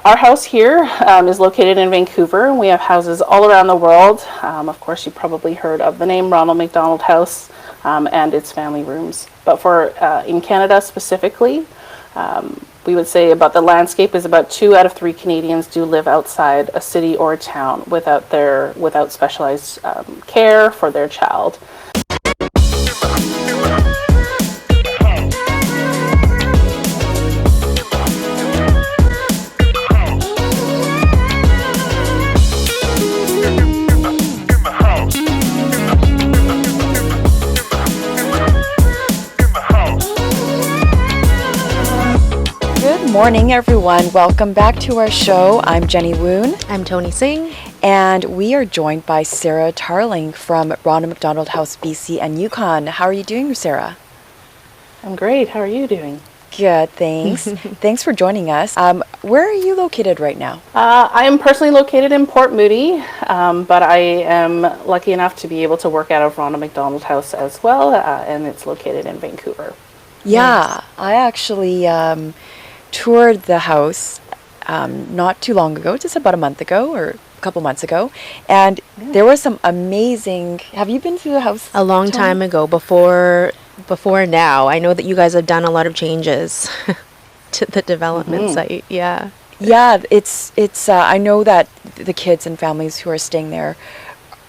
Our house here is located in Vancouver. We have houses all around the world. Of course, you probably heard of the name Ronald McDonald House and its family rooms. But for in Canada specifically, we would say about the landscape is about 2 out of 3 Canadians do live outside a city or a town without specialized care for their child. Good morning, everyone. Welcome back to our show. I'm Jenny Woon. I'm Toni Singh. And we are joined by Sarah Tarling from Ronald McDonald House, BC and Yukon. How are you doing, Sarah? I'm great. How are you doing? Good, thanks. Thanks for joining us. Where are you located right now? I am personally located in Port Moody, but I am lucky enough to be able to work out of Ronald McDonald House as well, and it's located in Vancouver. Yeah, nice. I actually toured the house not too long ago, just about a month ago or a couple months ago, and there was some amazing. Have you been to the house? A long time ago, before now. I know that you guys have done a lot of changes to the development site. Yeah. Yeah, it's I know that the kids and families who are staying there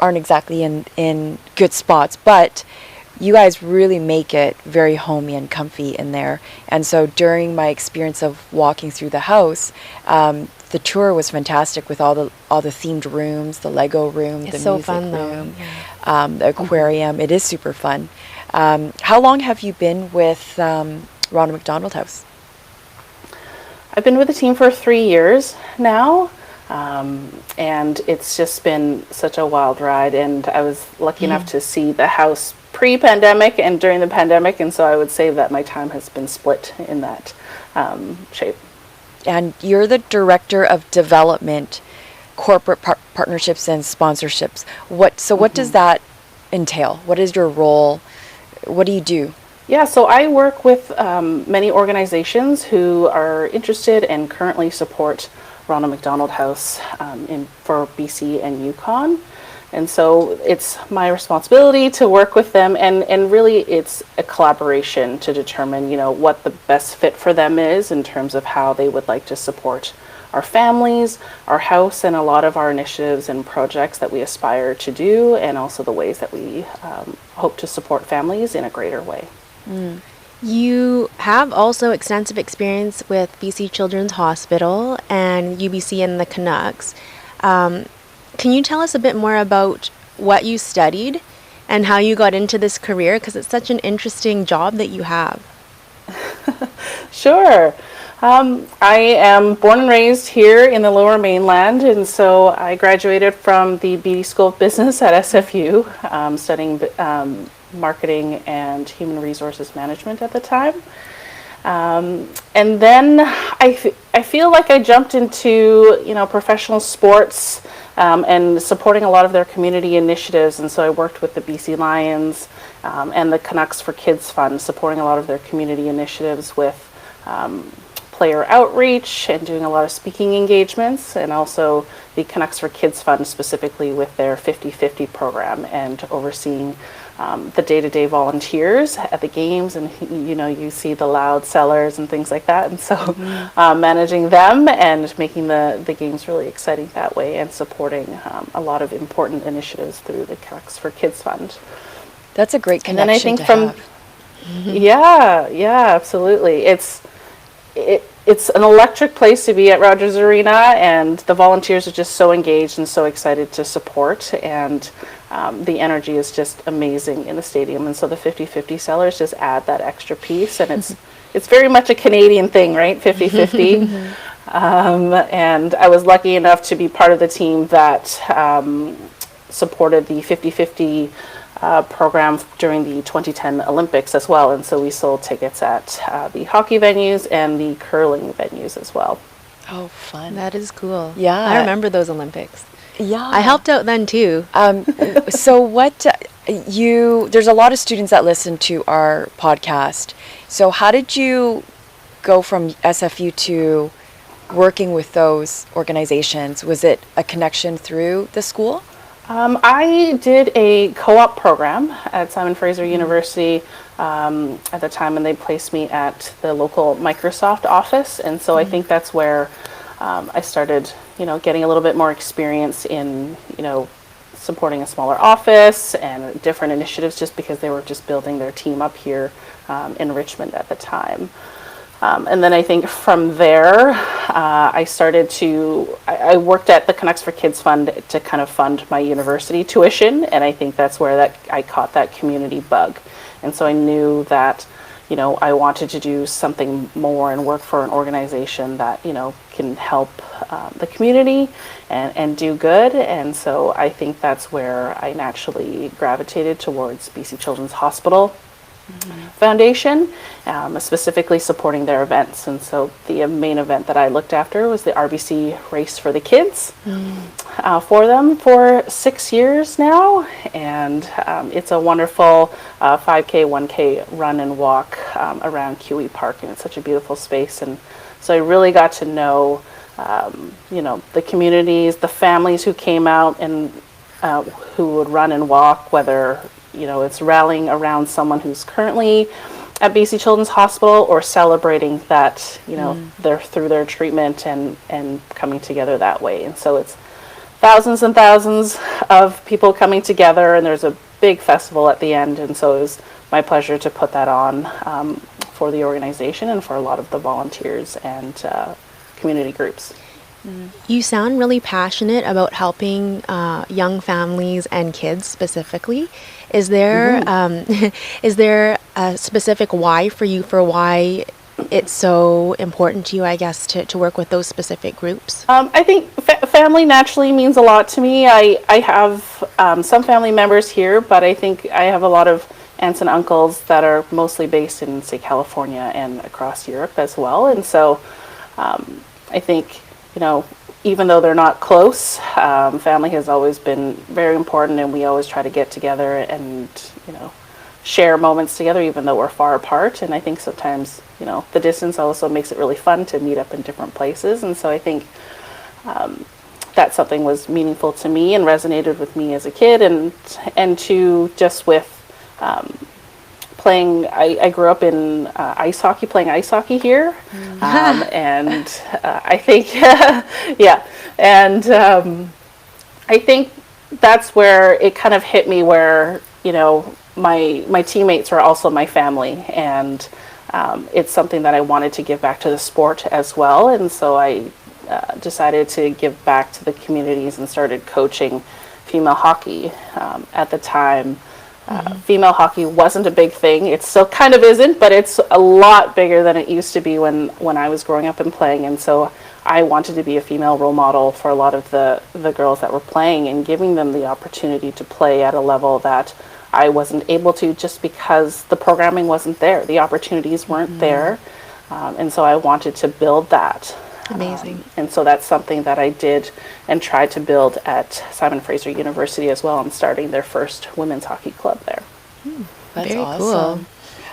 aren't exactly in good spots, but you guys really make it very homey and comfy in there. And so during my experience of walking through the house, the tour was fantastic with all the themed rooms, the Lego room, it's the so music fun, room, the aquarium. It is super fun. How long have you been with Ronald McDonald House? I've been with the team for 3 years now, and it's just been such a wild ride. And I was lucky enough to see the house pre-pandemic and during the pandemic, and so I would say that my time has been split in that shape. And you're the Director of Development, Corporate Partnerships and Sponsorships. What does that entail? What is your role? What do you do? Yeah, so I work with many organizations who are interested and currently support Ronald McDonald House for BC and Yukon. And so it's my responsibility to work with them, and really it's a collaboration to determine, what the best fit for them is in terms of how they would like to support our families, our house, and a lot of our initiatives and projects that we aspire to do, and also the ways that we hope to support families in a greater way. You have also extensive experience with BC Children's Hospital and UBC and the Canucks. Can you tell us a bit more about what you studied and how you got into this career? Because it's such an interesting job that you have. Sure. I am born and raised here in the Lower Mainland, and so I graduated from the BD School of Business at SFU, studying marketing and human resources management at the time. And then I feel like I jumped into professional sports and supporting a lot of their community initiatives, and so I worked with the BC Lions and the Canucks for Kids Fund, supporting a lot of their community initiatives with player outreach and doing a lot of speaking engagements, and also the Canucks for Kids Fund specifically with their 50-50 program and overseeing the day-to-day volunteers at the games, and you see the loud sellers and things like that, and so managing them and making the games really exciting that way, and supporting a lot of important initiatives through the Canucks for Kids Fund. That's a great connection. And then I think have. Yeah, absolutely. It's an electric place to be at Rogers Arena, and the volunteers are just so engaged and so excited to support, and the energy is just amazing in the stadium, and so the 50-50 sellers just add that extra piece, and it's very much a Canadian thing, right? 50-50. And I was lucky enough to be part of the team that supported the 50-50 program during the 2010 Olympics as well, and so we sold tickets at the hockey venues and the curling venues as well. Oh, fun. That is cool. Yeah. I remember those Olympics. Yeah. I helped out then too. So there's a lot of students that listen to our podcast. So how did you go from SFU to working with those organizations? Was it a connection through the school? I did a co-op program at Simon Fraser University at the time, and they placed me at the local Microsoft office. And so I think that's where I started, getting a little bit more experience in, supporting a smaller office and different initiatives, just because they were just building their team up here in Richmond at the time. And then I think from there, I worked at the Canucks for Kids Fund to kind of fund my university tuition. And I think that's where I caught that community bug. And so I knew that, I wanted to do something more and work for an organization that, can help the community and do good. And so I think that's where I naturally gravitated towards BC Children's Hospital Foundation, specifically supporting their events. And so the main event that I looked after was the RBC Race for the Kids for them for 6 years now. And it's a wonderful 5K, 1K run and walk around QE Park, and it's such a beautiful space. And so I really got to know, the communities, the families who came out and who would run and walk, whether it's rallying around someone who's currently at BC Children's Hospital or celebrating that, they're through their treatment and coming together that way. And so it's thousands and thousands of people coming together, and there's a big festival at the end. And so it was my pleasure to put that on for the organization and for a lot of the volunteers and community groups. You sound really passionate about helping young families and kids specifically. Is there is there a specific why for you for why it's so important to you, I guess, to work with those specific groups? I think family naturally means a lot to me. I have some family members here, but I think I have a lot of aunts and uncles that are mostly based in, say, California and across Europe as well. And so I think, even though they're not close, family has always been very important, and we always try to get together and, share moments together, even though we're far apart. And I think sometimes, the distance also makes it really fun to meet up in different places. And so I think that something was meaningful to me and resonated with me as a kid, and to just with playing. I grew up in playing ice hockey here, and I think, and I think that's where it kind of hit me, where my teammates are also my family, and it's something that I wanted to give back to the sport as well. And so I decided to give back to the communities and started coaching female hockey. At the time, female hockey wasn't a big thing. It still kind of isn't, but it's a lot bigger than it used to be when I was growing up and playing. And so I wanted to be a female role model for a lot of the girls that were playing, and giving them the opportunity to play at a level that I wasn't able to, just because the programming wasn't there. The opportunities weren't there. And so I wanted to build that. Amazing. And so that's something that I did and tried to build at Simon Fraser University as well. I'm starting their first women's hockey club there. That's Very awesome.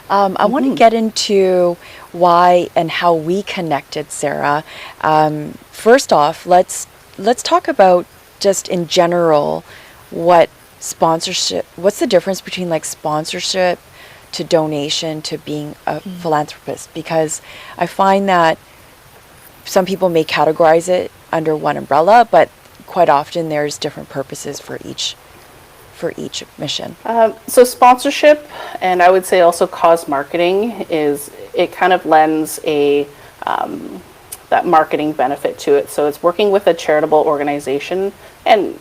I want to get into why and how we connected, Sarah. First off, let's talk about, just in general, what's the difference between like sponsorship to donation to being a philanthropist? Because I find that some people may categorize it under one umbrella, but quite often there's different purposes for each mission. So sponsorship, and I would say also cause marketing, it kind of lends that marketing benefit to it. So it's working with a charitable organization and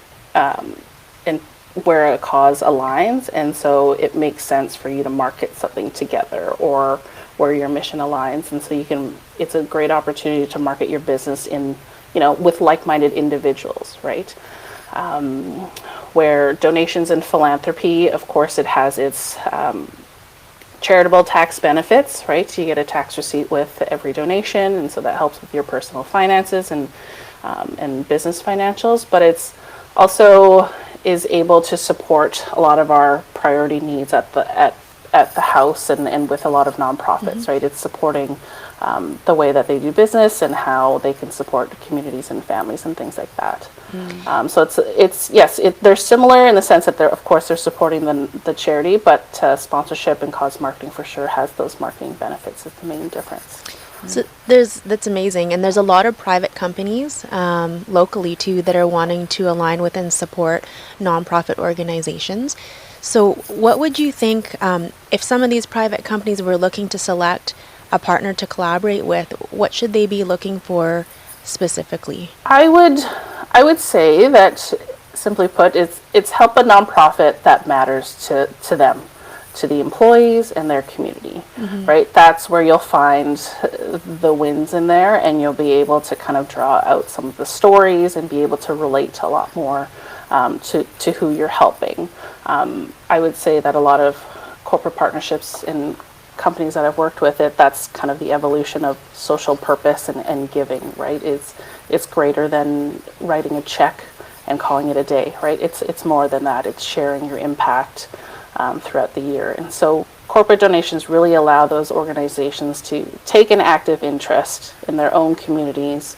where a cause aligns, and so it makes sense for you to market something together, or where your mission aligns. And so it's a great opportunity to market your business with like-minded individuals, right? Where donations and philanthropy, of course, it has its charitable tax benefits, right? So you get a tax receipt with every donation, and so that helps with your personal finances and business financials. But it's also is able to support a lot of our priority needs at the house and with a lot of nonprofits, right? It's supporting the way that they do business and how they can support communities and families and things like that. So they're similar in the sense that of course they're supporting the charity, but sponsorship and cause marketing for sure has those marketing benefits. Is the main difference. So that's amazing, and there's a lot of private companies locally too that are wanting to align with and support nonprofit organizations. So what would you think if some of these private companies were looking to select a partner to collaborate with? What should they be looking for specifically? I would say that, simply put, it's help a nonprofit that matters to them, to the employees and their community, right? That's where you'll find the wins in there, and you'll be able to kind of draw out some of the stories and be able to relate to a lot more to who you're helping. I would say that a lot of corporate partnerships in companies that I've worked with, that's kind of the evolution of social purpose and giving, right? It's greater than writing a check and calling it a day, right? It's more than that. It's sharing your impact throughout the year. And so corporate donations really allow those organizations to take an active interest in their own communities,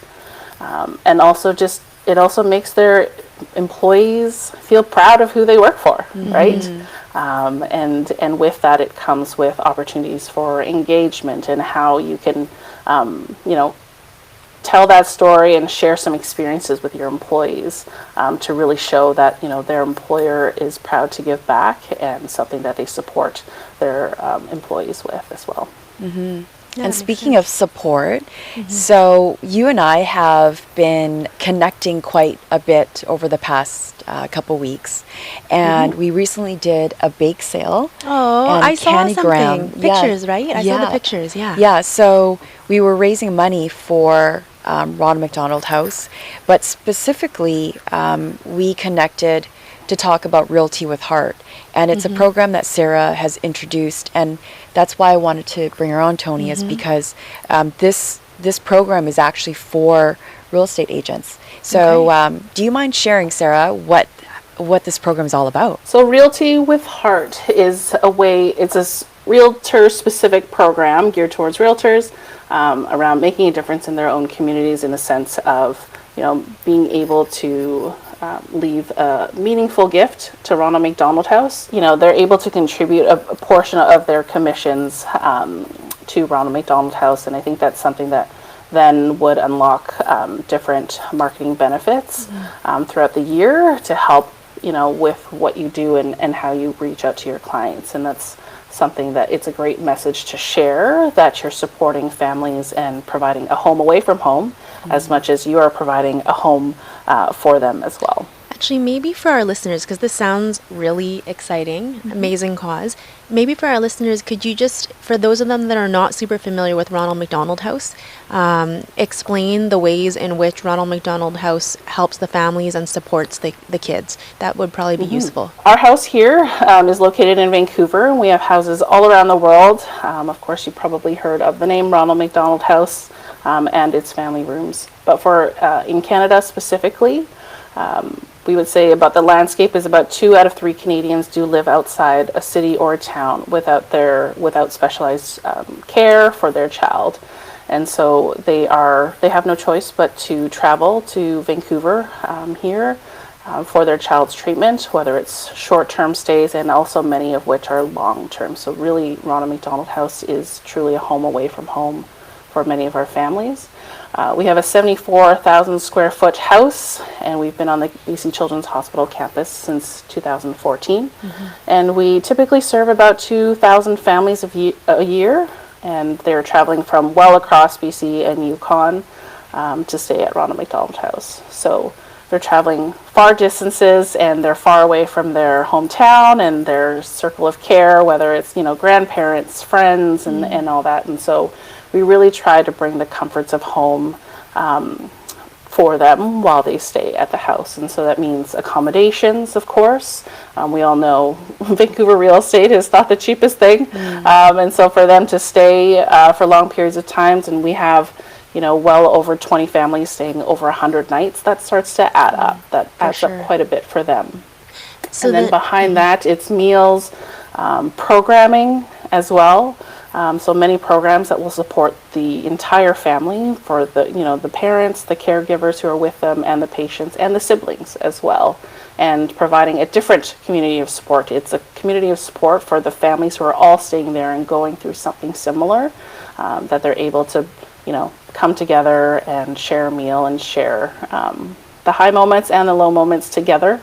and also it also makes their employees feel proud of who they work for, right? And with that, it comes with opportunities for engagement and how you can, tell that story and share some experiences with your employees to really show that their employer is proud to give back and something that they support their employees with as well. And speaking of support, so you and I have been connecting quite a bit over the past couple weeks, and we recently did a bake sale. Oh, and I saw Candygram. something. Pictures, right? I saw the pictures, yeah. Yeah, so we were raising money for Ronald McDonald House, but specifically we connected to talk about Realty with Heart. And it's a program that Sarah has introduced, and that's why I wanted to bring her on, Toni, is because this program is actually for real estate agents. So do you mind sharing, Sarah, what this program is all about? So Realty with Heart is it's a realtor-specific program geared towards realtors around making a difference in their own communities in the sense of, being able to leave a meaningful gift to Ronald McDonald House. They're able to contribute a portion of their commissions to Ronald McDonald House, and I think that's something that then would unlock different marketing benefits throughout the year to help, with what you do and how you reach out to your clients. And that's something that it's a great message to share, that you're supporting families and providing a home away from home as much as you are providing a home for them as well. Actually, maybe for our listeners, because this sounds really exciting, amazing cause, maybe for our listeners, could you just, for those of them that are not super familiar with Ronald McDonald House, explain the ways in which Ronald McDonald House helps the families and supports the kids? That would probably be useful. Our house here is located in Vancouver, and we have houses all around the world. Of course, you probably heard of the name Ronald McDonald House and its family rooms. But for in Canada specifically, we would say about the landscape is about 2 out of 3 Canadians do live outside a city or a town without specialized care for their child. And so they have no choice but to travel to Vancouver here for their child's treatment, whether it's short-term stays and also many of which are long-term. So really, Ronald McDonald House is truly a home away from home for many of our families. We have a 74,000 square foot house, and we've been on the BC Children's Hospital campus since 2014. And we typically serve about 2,000 families a year, and they're traveling from well across BC and Yukon to stay at Ronald McDonald House. So they're traveling far distances, and they're far away from their hometown and their circle of care, whether it's grandparents, friends, and all that. And so we really try to bring the comforts of home for them while they stay at the house. And so that means accommodations, of course. We all know Vancouver real estate is not the cheapest thing. And so for them to stay for long periods of times, and we have well over 20 families staying over 100 nights, that starts to add up. That adds up quite a bit for them. So and then behind that, it's meals, programming as well. So many programs that will support the entire family for the parents, the caregivers who are with them, and the patients and the siblings as well, and providing a different community of support. It's a community of support for the families who are all staying there and going through something similar, that they're able to, come together and share a meal and share the high moments and the low moments together,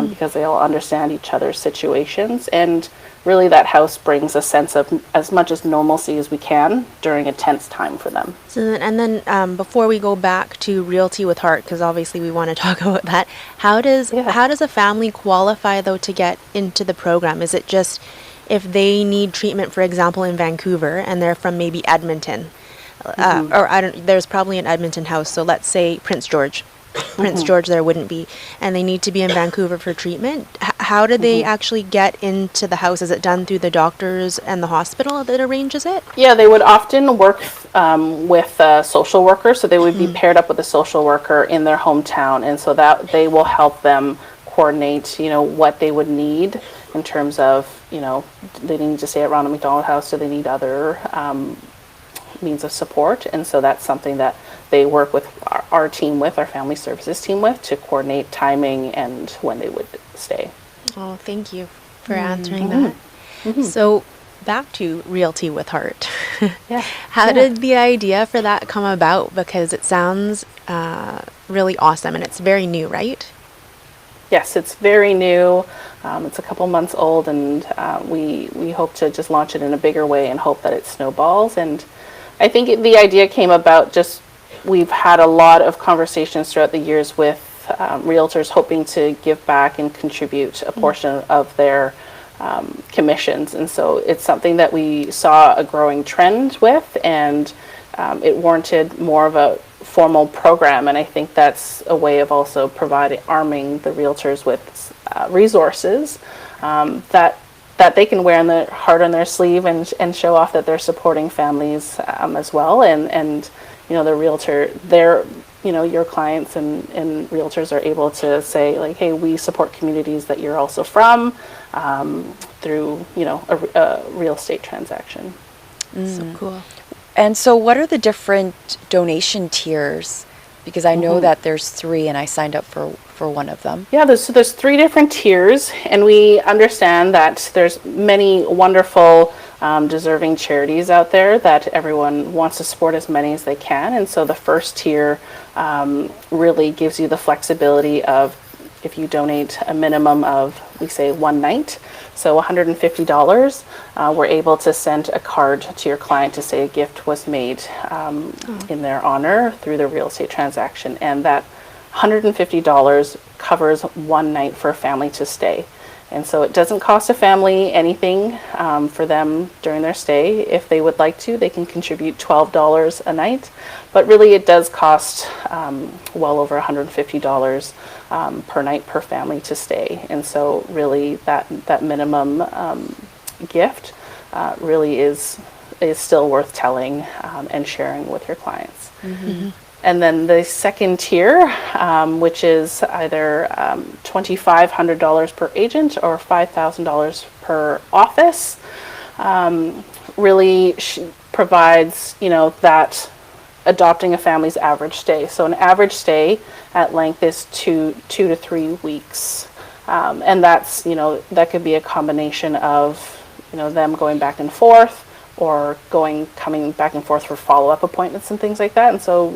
because they all understand each other's situations. And really that house brings a sense of as much as normalcy as we can during a tense time for them. So then, before we go back to Realty with Heart, because obviously we want to talk about that, how does a family qualify though to get into the program? Is it just if they need treatment, for example, in Vancouver, and they're from maybe Edmonton, or there's probably an Edmonton house, so let's say Prince George. Prince George there wouldn't be, and they need to be in Vancouver for treatment. How do they actually get into the house? Is it done through the doctors and the hospital that arranges it? Yeah, they would often work with a social worker, so they would be paired up with a social worker in their hometown, and so that they will help them coordinate, what they would need in terms of, they need to stay at Ronald McDonald House, so they need other means of support, and so that's something that they work with our team with, our family services team with, to coordinate timing and when they would stay. Oh, thank you for answering that. So back to Realty with Heart. How did the idea for that come about? Because it sounds really awesome, and it's very new, right? Yes, it's very new. It's a couple months old, and we hope to just launch it in a bigger way and hope that it snowballs. And I think the idea came about just, we've had a lot of conversations throughout the years with realtors hoping to give back and contribute a portion of their commissions. And so it's something that we saw a growing trend with, and it warranted more of a formal program. And I think that's a way of also arming the realtors with resources that they can wear on their heart on their sleeve and show off that they're supporting families as well. And the realtor, your clients and realtors are able to say, like, hey, we support communities that you're also from, through, a real estate transaction. So cool. And so what are the different donation tiers? Because I know that there's 3, and I signed up for one of them. Yeah, there's 3 different tiers, and we understand that there's many wonderful deserving charities out there that everyone wants to support as many as they can. And so the first tier really gives you the flexibility of, if you donate a minimum of, we say, one night, so $150, we're able to send a card to your client to say a gift was made in their honor through the real estate transaction. And that $150 covers one night for a family to stay. And so it doesn't cost a family anything for them during their stay. If they would like to, they can contribute $12 a night. But really it does cost well over $150 per night per family to stay. And so really that minimum gift really is still worth telling and sharing with your clients. And then the second tier, which is either $2,500 per agent or $5,000 per office, really provides, that adopting a family's average stay. So an average stay at length is two to 3 weeks. And that's, that could be a combination of, them going back and forth, or coming back and forth for follow-up appointments and things like that. And so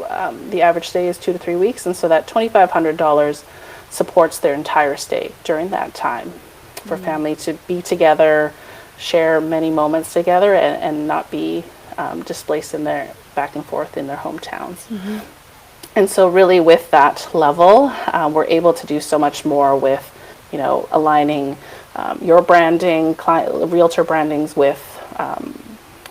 the average stay is 2 to 3 weeks, and so that $2,500 supports their entire stay during that time for family to be together, share many moments together, and not be displaced in their back and forth in their hometowns. And so really with that level, we're able to do so much more with, aligning your branding, realtor brandings with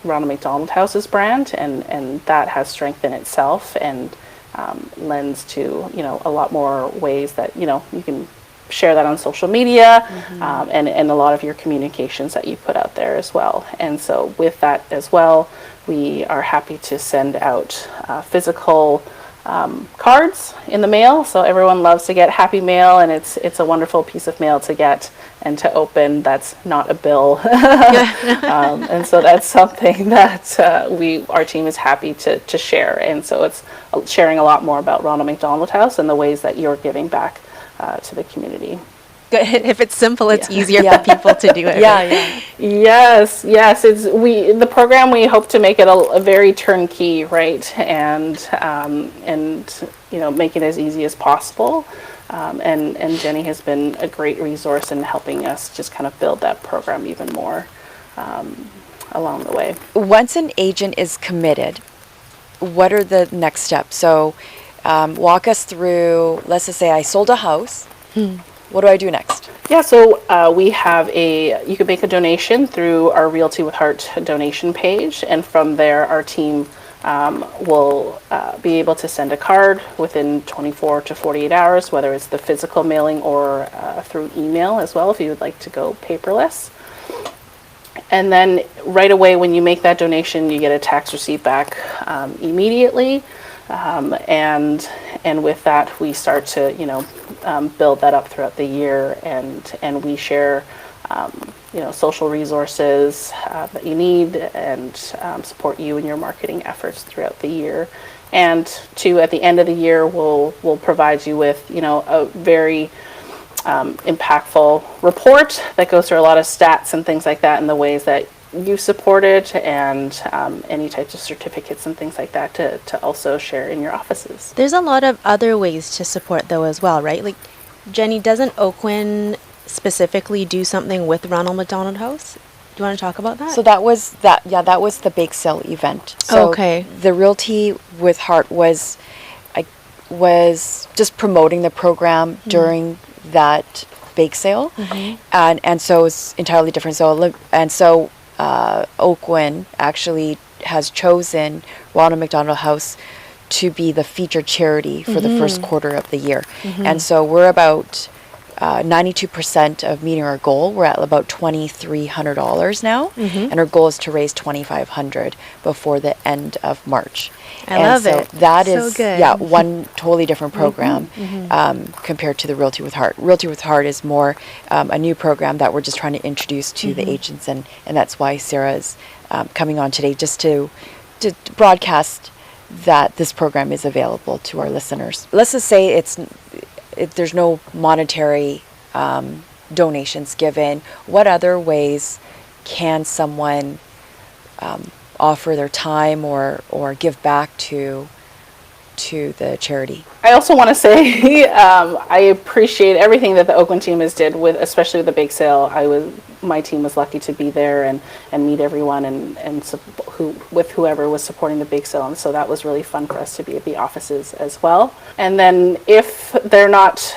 Ronald McDonald House's brand, and that has strength in itself, and lends to a lot more ways that you can share that on social media, and a lot of your communications that you put out there as well. And so with that as well, we are happy to send out physical cards in the mail. So everyone loves to get happy mail, and it's a wonderful piece of mail to get and to open. That's not a bill, and so that's something that our team is happy to share. And so it's sharing a lot more about Ronald McDonald House and the ways that you're giving back to the community. Good. If it's simple, it's easier Yeah. for people to do it. Yeah, right? yeah. Yes, yes. The program, we hope to make it a very turnkey, right, and make it as easy as possible. And Jenny has been a great resource in helping us just kind of build that program even more along the way. Once an agent is committed, what are the next steps? So walk us through, let's just say I sold a house. What do I do next? Yeah, so we have you can make a donation through our Realty with Heart donation page, and from there our team will be able to send a card within 24 to 48 hours, whether it's the physical mailing or through email as well, if you would like to go paperless. And then right away when you make that donation, you get a tax receipt back immediately. And with that, we start to, build that up throughout the year, and we share, social resources that you need, and support you in your marketing efforts throughout the year. And at the end of the year, we'll provide you with, a very impactful report that goes through a lot of stats and things like that, and the ways that you support it, and any types of certificates and things like that to also share in your offices. There's a lot of other ways to support though as well, right? Like, Jenny, doesn't Oakwin specifically do something with Ronald McDonald House? Do you want to talk about that? So that was the bake sale event. So Okay. the Realty with Heart was just promoting the program during that bake sale, and so it's entirely different. So Oakwin actually has chosen Ronald McDonald House to be the featured charity for the first quarter of the year. And so we're about 92% of meeting our goal. We're at about $2,300 now, and our goal is to raise $2,500 before the end of March. I love it. That So is good. one totally different program compared to the Realty with Heart. Realty with Heart is more a new program that we're just trying to introduce to the agents, and that's why Sarah is coming on today, just to broadcast that this program is available to our listeners. Let's just say there's no monetary donations given. What other ways can someone offer their time or give back to the charity? I also want to say I appreciate everything that the Oakland team has did with, especially with the bake sale. My team was lucky to be there and meet everyone and with whoever was supporting the bake sale, and so that was really fun for us to be at the offices as well. And then if they're not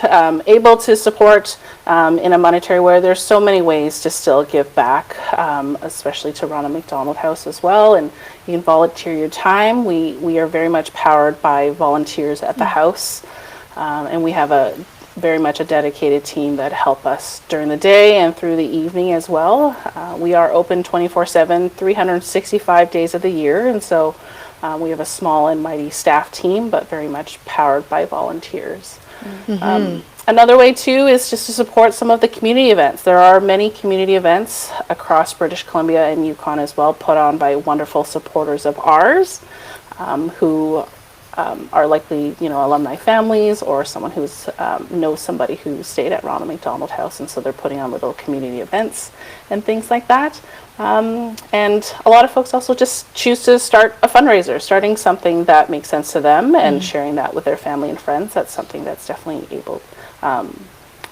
able to support in a monetary way, there's so many ways to still give back, especially to Ronald McDonald House as well. And you can volunteer your time. We are very much powered by volunteers at the house, and we have very much a dedicated team that help us during the day and through the evening as well. We are open 24/7, 365 days of the year, and so we have a small and mighty staff team, but very much powered by volunteers. Another way too is just to support some of the community events. There are many community events across British Columbia and Yukon as well, put on by wonderful supporters of ours, who are likely, alumni families, or someone who's knows somebody who stayed at Ronald McDonald House, and so they're putting on little community events and things like that. And a lot of folks also just choose to start a fundraiser, starting something that makes sense to them and sharing that with their family and friends. That's something that's definitely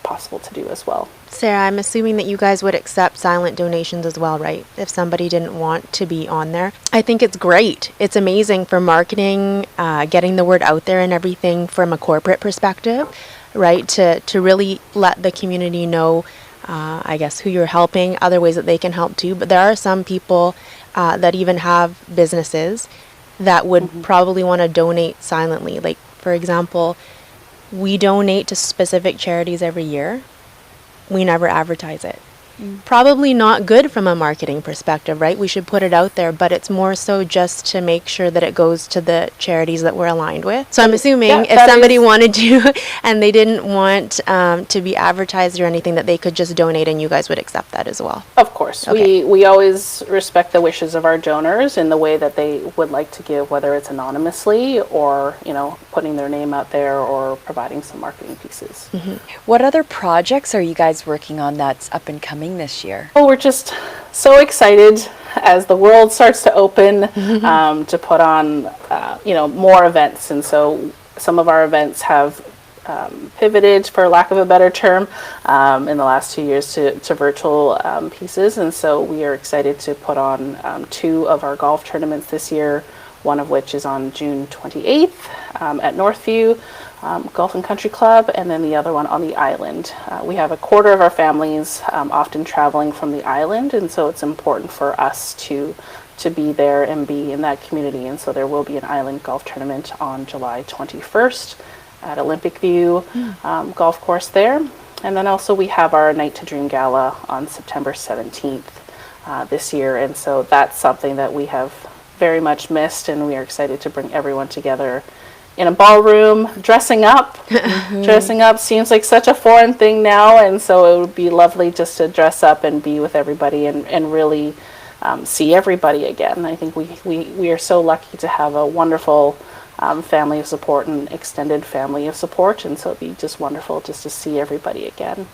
possible to do as well. Sarah, I'm assuming that you guys would accept silent donations as well, right? If somebody didn't want to be on there. I think it's great. It's amazing for marketing, getting the word out there and everything from a corporate perspective, right? To really let the community know, I guess, who you're helping, other ways that they can help too. But there are some people that even have businesses that would probably want to donate silently. Like, for example, we donate to specific charities every year. We never advertise it. probably not good from a marketing perspective, right? We should put it out there, but it's more so just to make sure that it goes to the charities that we're aligned with. So I'm assuming Yeah, if that somebody is- wanted to and they didn't want to be advertised or anything, that they could just donate and you guys would accept that as well. Of course, Okay. we always respect the wishes of our donors in the way that they would like to give, whether it's anonymously or, putting their name out there or providing some marketing pieces. What other projects are you guys working on that's up and coming this year? Well, we're just so excited as the world starts to open to put on, more events. And so some of our events have pivoted, for lack of a better term, in the last 2 years to virtual pieces. And so we are excited to put on 2 of our golf tournaments this year, one of which is on June 28th at Northview Golf and Country Club, and then the other one on the island. We have a quarter of our families often traveling from the island, and so it's important for us to be there and be in that community. And so there will be an island golf tournament on July 21st at Olympic View Golf Course there. And then also we have our Night to Dream Gala on September 17th this year. And so that's something that we have very much missed, and we are excited to bring everyone together in a ballroom, dressing up. Dressing up seems like such a foreign thing now, and so it would be lovely just to dress up and be with everybody and really see everybody again. I think we are so lucky to have a wonderful family of support and extended family of support, and so it'd be just wonderful just to see everybody again.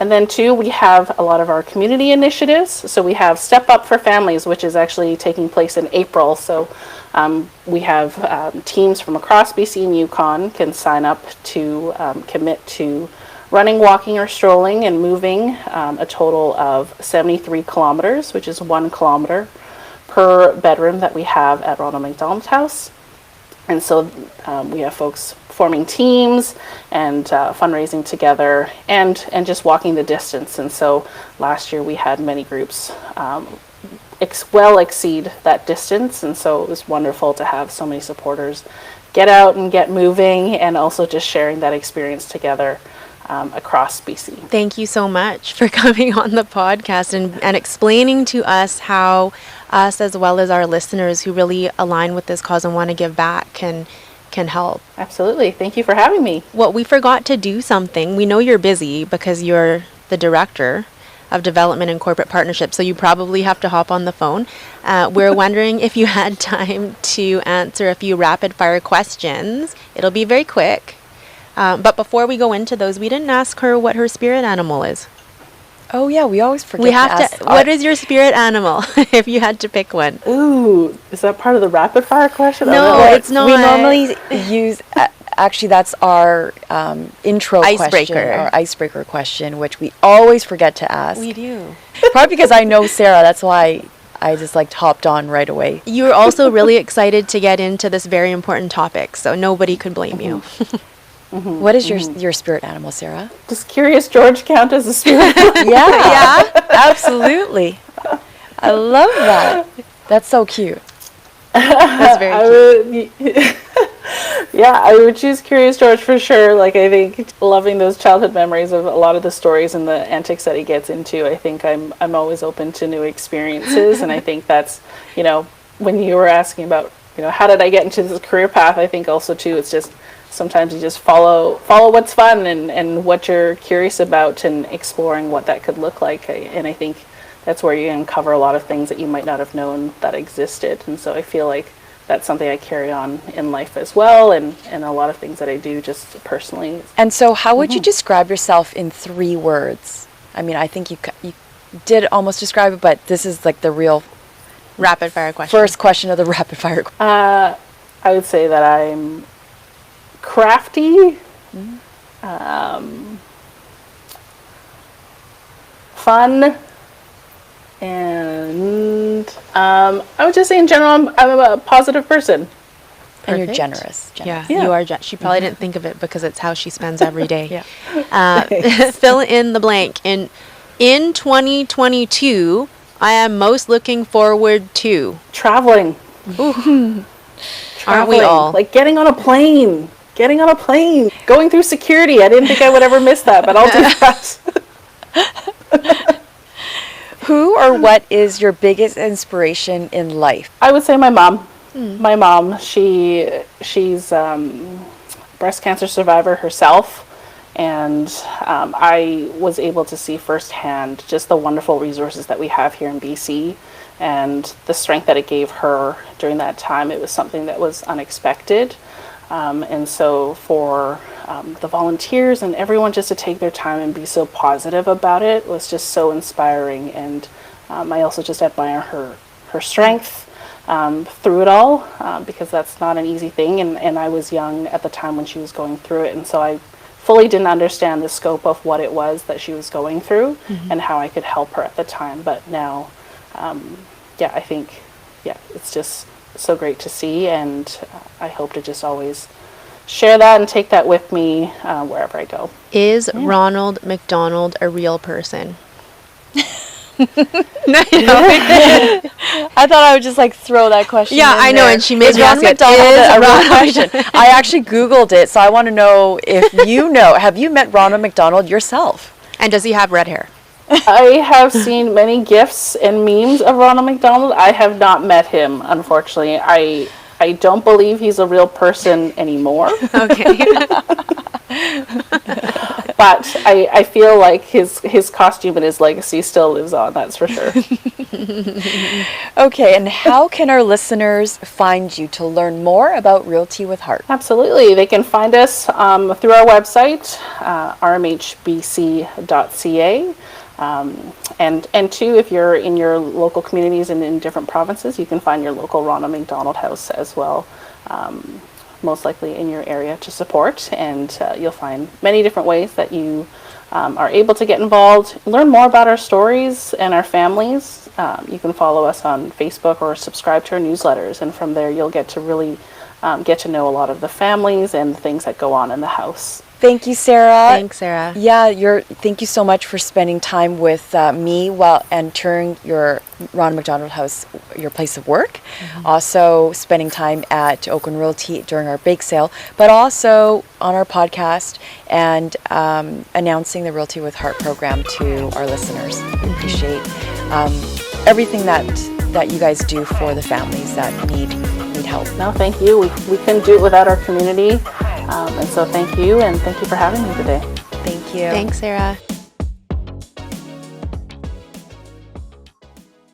And then too, we have a lot of our community initiatives. So we have Step Up for Families, which is actually taking place in April. So we have teams from across BC and Yukon can sign up to commit to running, walking, or strolling and moving a total of 73 kilometers, which is 1 kilometer per bedroom that we have at Ronald McDonald House. And so we have folks forming teams and fundraising together and just walking the distance. And so last year we had many groups well exceed that distance. And so it was wonderful to have so many supporters get out and get moving, and also just sharing that experience together across BC. Thank you so much for coming on the podcast and explaining to us how us, as well as our listeners who really align with this cause and want to give back, can help. Absolutely. Thank you for having me. Well, we forgot to do something. We know you're busy because you're the director of development and corporate partnerships, so you probably have to hop on the phone. We're wondering if you had time to answer a few rapid fire questions. It'll be very quick. But before we go into those, we didn't ask her what her spirit animal is. Oh yeah, we always forget We have to ask. to. What is your spirit animal, if you had to pick one? Ooh, is that part of the rapid fire question? No, Oh, it's not. We normally use, actually that's our intro Icebreaker. question, our icebreaker question, which we always forget to ask. We do. Probably because I know Sarah, that's why I just hopped on right away. You were also really excited to get into this very important topic, so nobody could blame you. What is your spirit animal, Sarah? Does Curious George count as a spirit? Yeah, absolutely. I love that. That's so cute. That's very I cute. would, yeah, I would choose Curious George for sure. I think loving those childhood memories of a lot of the stories and the antics that he gets into. I think I'm always open to new experiences, and I think that's, when you were asking about, how did I get into this career path? I think also too, it's just sometimes you just follow what's fun and what you're curious about, and exploring what that could look like. And I think that's where you uncover a lot of things that you might not have known that existed. And so I feel like that's something I carry on in life as well, and a lot of things that I do just personally. And so how would you describe yourself in 3 words? I mean, I think you did almost describe it, but this is the real Rapid fire question. first question of the rapid fire. I would say that I'm crafty, fun, and I would just say in general, I'm a positive person. And you're Perfect. generous. Yeah, Yeah. you are. She probably didn't think of it because it's how she spends every day. Yeah. Fill in the blank. In 2022, I am most looking forward to. Traveling. Aren't we all? Getting on a plane. Going through security. I didn't think I would ever miss that, but I'll do that. Who or what is your biggest inspiration in life? I would say my mom. My mom, she's breast cancer survivor herself, and I was able to see firsthand just the wonderful resources that we have here in BC and the strength that it gave her during that time. It was something that was unexpected. And so for the volunteers and everyone just to take their time and be so positive about it was just so inspiring. And I also just admire her strength through it all, because that's not an easy thing. And I was young at the time when she was going through it. And so I fully didn't understand the scope of what it was that she was going through and how I could help her at the time. But now, I think, it's just so great to see, and I hope to just always share that and take that with me wherever I go. Is Ronald McDonald a real person? I thought I would just like throw that question. Yeah, in I know, there. and she made Is me Ronald ask it. McDonald Is a real Ronald- question? I actually Googled it, so I want to know if you know. Have you met Ronald McDonald yourself? And does he have red hair? I have seen many GIFs and memes of Ronald McDonald. I have not met him, unfortunately. I don't believe he's a real person anymore. Okay. But I feel like his costume and his legacy still lives on, that's for sure. Okay, and how can our listeners find you to learn more about Realty with Heart? Absolutely. They can find us through our website, rmhbc.ca. And two, if you're in your local communities and in different provinces, you can find your local Ronald McDonald House as well, most likely in your area to support. And you'll find many different ways that you are able to get involved, learn more about our stories and our families. You can follow us on Facebook or subscribe to our newsletters, and from there you'll get to really get to know a lot of the families and things that go on in the house. Thank you, Sarah. Thanks, Sarah. Yeah, thank you so much for spending time with me while and touring your Ronald McDonald House, your place of work. Also spending time at Oakland Realty during our bake sale, but also on our podcast and announcing the Realty with Heart program to our listeners. We appreciate everything that you guys do for the families that need help. No, thank you. We couldn't do it without our community. And so thank you, and thank you for having me today. Thank you. Thanks, Sarah.